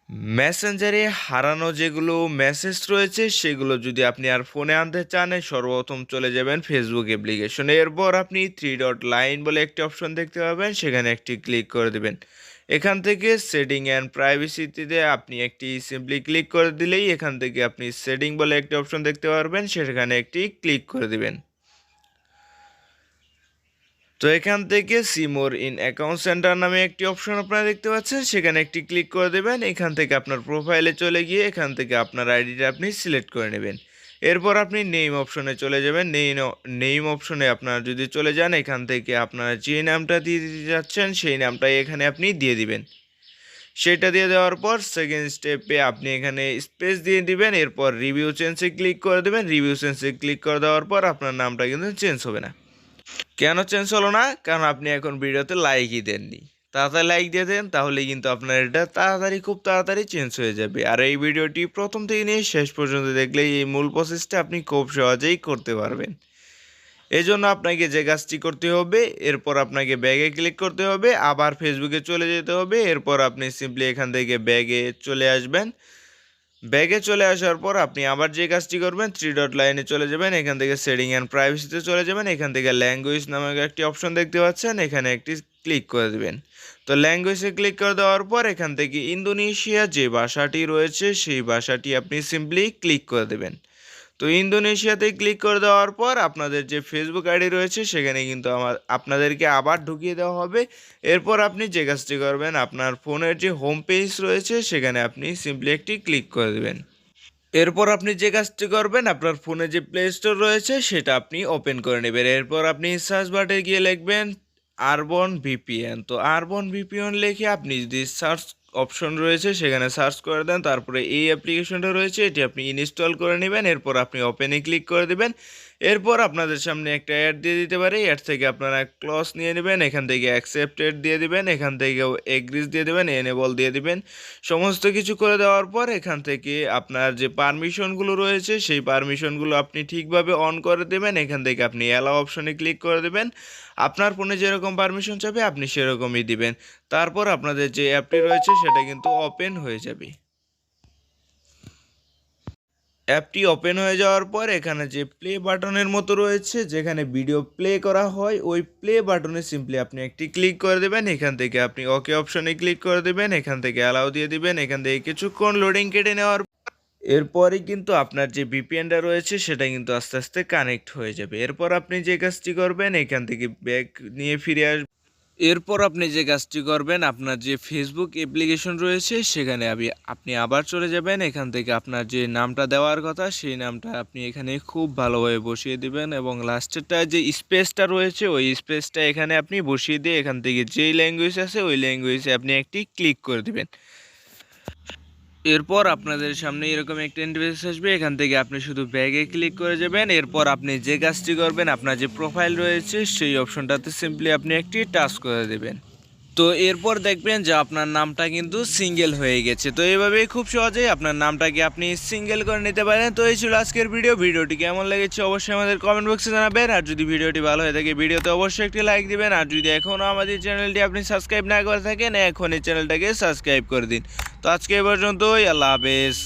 মেসেঞ্জারে হারানো যেগুলো মেসেজ রয়েছে সেগুলো যদি আপনি আর ফোনে আনতে চান সর্বপ্রথম চলে যাবেন ফেসবুক অ্যাপ্লিকেশনে। এরপর আপনি 3 ডট লাইন বলে একটি অপশন দেখতে পাবেন, সেখানে একটি ক্লিক করে দেবেন। এখান থেকে সেটিং অ্যান্ড প্রাইভেসিতে আপনি একটি সিম্পলি ক্লিক করে দিলেই এখান থেকে আপনি সেটিং বলে একটি অপশন দেখতে পারবেন, সেখানে একটি ক্লিক করে দিবেন। তো এখান থেকে see more in account centre নামে একটি অপশন আপনারা দেখতে পাচ্ছেন, সেখানে একটি ক্লিক করে দেবেন। এখান থেকে আপনার প্রোফাইলে চলে গিয়ে এখান থেকে আপনার আইডিটা আপনি সিলেক্ট করে নেবেন। এরপর আপনি নেম অপশনে চলে যাবেন। নেম অপশনে আপনারা যদি চলে যান, এখান থেকে আপনারা যে নামটা দিয়ে দিতে যাচ্ছেন সেই নামটাই এখানে আপনি দিয়ে দিবেন। সেটা দিয়ে দেওয়ার পর সেকেন্ড স্টেপে আপনি এখানে স্পেস দিয়ে দিবেন। এরপর রিভিউ চেঞ্জে ক্লিক করে দেবেন। রিভিউ চেঞ্জে ক্লিক করে দেওয়ার পর আপনার নামটা কিন্তু চেঞ্জ হবে না। কেন চেঞ্জ হলো না? কারণ আপনি এখন ভিডিওতে লাইকই দেননি। তাড়াতাড়ি লাইক দিয়ে দেন, তাহলে কিন্তু আপনার এটা খুব তাড়াতাড়ি চেঞ্জ হয়ে যাবে। আর এই ভিডিওটি প্রথম থেকে নিয়ে শেষ পর্যন্ত দেখলে এই মূল প্রসেসটা আপনি খুব সহজেই করতে পারবেন। এজন্য আপনাকে যে কাজটি করতে হবে, এরপর আপনাকে ব্যাগে ক্লিক করতে হবে, আবার ফেসবুকে চলে যেতে হবে। এরপর আপনি সিম্পলি এখান থেকে ব্যাগে চলে আসবেন। ব্যাগে চলে আসার পর আপনি আবার যে কাজটি করবেন, 3 ডট লাইনে চলে যাবেন। এখান থেকে সেটিং অ্যান্ড প্রাইভেসিতে চলে যাবেন। এখান থেকে ল্যাঙ্গুয়েজ নামক একটি অপশন দেখতে পাচ্ছেন, এখানে একটি ক্লিক করে দেবেন। তো ল্যাঙ্গুয়েজে ক্লিক করে দেওয়ার পর এখান থেকে ইন্দোনেশিয়া যে ভাষাটি রয়েছে সেই ভাষাটি আপনি সিম্পলি ক্লিক করে দেবেন। তো ইন্দোনেশিয়াতে ক্লিক করে দেওয়ার পর আপনাদের যে ফেসবুক আইডি রয়েছে সেখানে কিন্তু আপনাদেরকে আবার ঢুকিয়ে দেওয়া হবে। এরপর আপনি যে কাজটি করবেন, আপনার ফোনের যে হোম পেজ রয়েছে সেখানে আপনি সিম্পলি একটি ক্লিক করে দেবেন। এরপর আপনি যে কাজটি করবেন, আপনার ফোনে যে প্লে স্টোর রয়েছে সেটা আপনি ওপেন করে নেবেন। এরপর আপনি সার্চ বারে গিয়ে লিখবেন আরবন ভিপিএন। তো আরবন ভিপিএন লিখে আপনি যদি সার্চ অপশন রয়েছে সেখানে সার্চ করে দেন, তারপরে এই অ্যাপ্লিকেশনটা রয়েছে এটি আপনি ইনস্টল করে নেবেন। এরপর আপনি ওপেনে ক্লিক করে দেবেন। এরপর আপনাদের সামনে একটা অ্যাড দিয়ে দিতে পারে, অ্যাড থেকে আপনারা ক্লজ নিয়ে নেবেন। এখান থেকে অ্যাকসেপ্টেড দিয়ে দিবেন, এখান থেকে এগ্রিজ দিয়ে দেবেন, এনেবল দিয়ে দিবেন। সমস্ত কিছু করে দেওয়ার পর এখান থেকে আপনার যে পারমিশনগুলো রয়েছে সেই পারমিশনগুলো আপনি ঠিকভাবে অন করে দেবেন। এখান থেকে আপনি অ্যালাও অপশনে ক্লিক করে দেবেন। আপনার ফোনে যেরকম পারমিশন চাবে আপনি সেরকমই দিবেন। তারপর আপনাদের যে অ্যাপটি রয়েছে সেটা কিন্তু ওপেন হয়ে যাবে। অ্যাপটি ওপেন হয়ে যাওয়ার পর এখানে যে প্লে বাটনের মতো রয়েছে, যেখানে ভিডিও প্লে করা হয়, ওই প্লে বাটনে সিম্পলি আপনি একটি ক্লিক করে দেবেন। এখান থেকে আপনি ওকে অপশনে ক্লিক করে দেবেন। এখান থেকে অ্যালাউ দিয়ে দিবেন। এখান থেকে কিছুক্ষণ লোডিং কেটে নেওয়ার এরপরই কিন্তু আপনার যে ভিপিএনটা রয়েছে সেটা কিন্তু আস্তে আস্তে কানেক্ট হয়ে যাবে। এরপর আপনি যে কাজটি করবেন, এখান থেকে ব্যাক নিয়ে ফিরে আসবেন। এরপর আপনি যে কাজটি করবেন, আপনার যে ফেসবুক অ্যাপ্লিকেশন রয়েছে সেখানে আপনি আবার চলে যাবেন। এখান থেকে আপনার যে নামটা দেওয়ার কথা সেই নামটা আপনি এখানে খুব ভালোভাবে বসিয়ে দিবেন এবং লাস্টেরটা যে স্পেসটা রয়েছে ওই স্পেসটা এখানে আপনি বসিয়ে দিয়ে এখান থেকে যেই ল্যাঙ্গুয়েজ আছে ওই ল্যাঙ্গুয়েজে আপনি একটি ক্লিক করে দিবেন। এরপর আপনাদের সামনে এরকম একটা ইন্টারফেস আসবে, এখান থেকে আপনি শুধু ব্যাগে ক্লিক করে যাবেন। এরপর আপনি যে কাজটি করবেন, আপনার যে প্রোফাইল রয়েছে সেই অপশনটাতে সিম্পলি আপনি একটি টাচ করে দেবেন। তো এরপর দেখবেন যে আপনার নামটা কিন্তু সিঙ্গেল হয়ে গেছে। তো এইভাবেই খুব সহজেই আপনার নামটাকে আপনি সিঙ্গেল করে নিতে পারেন। তো এই ছিল আজকের ভিডিওটি কেমন লেগেছে অবশ্যই আমাদের কমেন্ট বক্সে জানাবেন। আর যদি ভিডিওটি ভালো হয়ে থাকে ভিডিওতে অবশ্যই একটি লাইক দিবেন। আর যদি এখনও আমাদের চ্যানেলটি আপনি সাবস্ক্রাইব না করে থাকেন, এখন এই চ্যানেলটাকে সাবস্ক্রাইব করে দিন। তো আজকে এই পর্যন্তই, আল্লাহ হাফেজ।